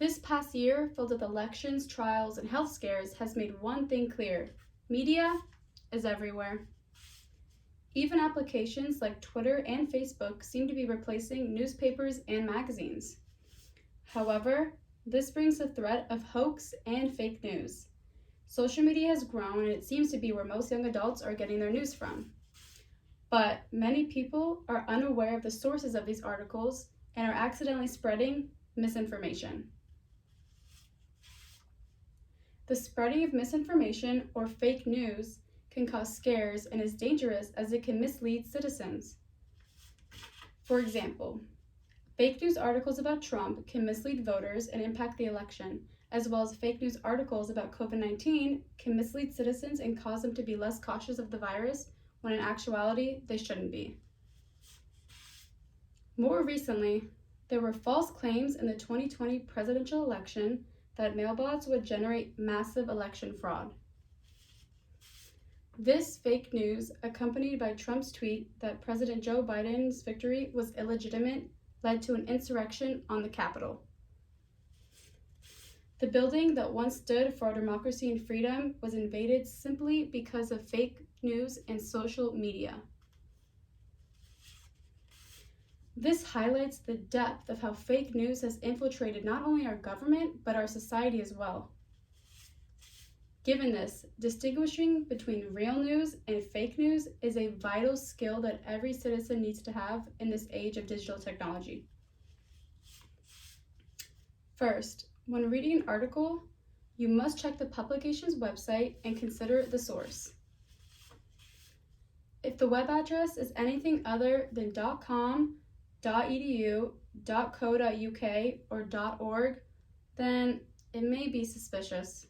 This past year, filled with elections, trials, and health scares, has made one thing clear: media is everywhere. Even applications like Twitter and Facebook seem to be replacing newspapers and magazines. However, this brings the threat of hoax and fake news. Social media has grown, and it seems to be where most young adults are getting their news from. But many people are unaware of the sources of these articles and are accidentally spreading misinformation. The spreading of misinformation or fake news can cause scares and is dangerous as it can mislead citizens. For example, fake news articles about Trump can mislead voters and impact the election, as well as fake news articles about COVID-19 can mislead citizens and cause them to be less cautious of the virus when in actuality they shouldn't be. More recently, there were false claims in the 2020 presidential election that mailbots would generate massive election fraud. This fake news, accompanied by Trump's tweet that President Joe Biden's victory was illegitimate, led to an insurrection on the Capitol. The building that once stood for our democracy and freedom was invaded simply because of fake news and social media. This highlights the depth of how fake news has infiltrated not only our government, but our society as well. Given this, distinguishing between real news and fake news is a vital skill that every citizen needs to have in this age of digital technology. First, when reading an article, you must check the publication's website and consider the source. If the web address is anything other than .com, .edu, .co.uk, or .org, then it may be suspicious.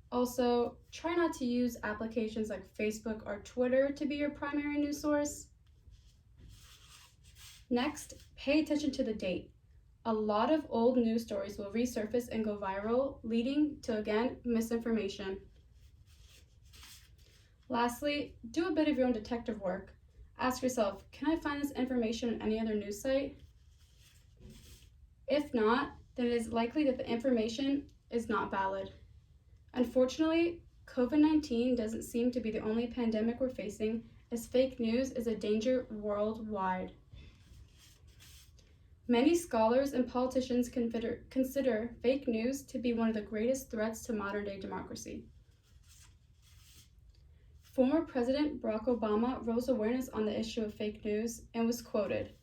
Also, try not to use applications like Facebook or Twitter to be your primary news source. Next, pay attention to the date. A lot of old news stories will resurface and go viral, leading to, again, misinformation. Lastly, do a bit of your own detective work. Ask yourself, can I find this information on any other news site? If not, then it is likely that the information is not valid. Unfortunately, COVID-19 doesn't seem to be the only pandemic we're facing, as fake news is a danger worldwide. Many scholars and politicians consider fake news to be one of the greatest threats to modern-day democracy. Former President Barack Obama rose awareness on the issue of fake news and was quoted,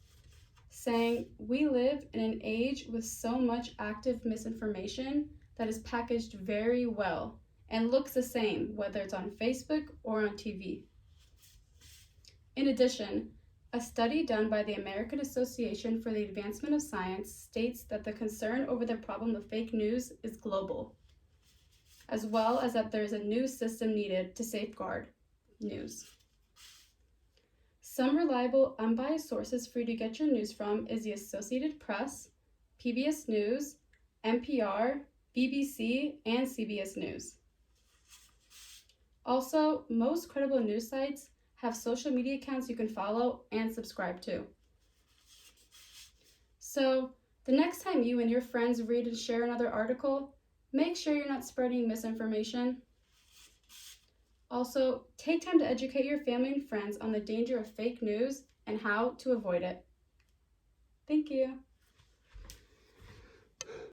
saying, "We live in an age with so much active misinformation that is packaged very well and looks the same whether it's on Facebook or on TV." In addition, a study done by the American Association for the Advancement of Science states that the concern over the problem of fake news is global, as well as that there is a new system needed to safeguard news. Some reliable, unbiased sources for you to get your news from is the Associated Press, PBS News, NPR, BBC, and CBS News. Also, most credible news sites have social media accounts you can follow and subscribe to. So, the next time you and your friends read and share another article, make sure you're not spreading misinformation. Also, take time to educate your family and friends on the danger of fake news and how to avoid it. Thank you.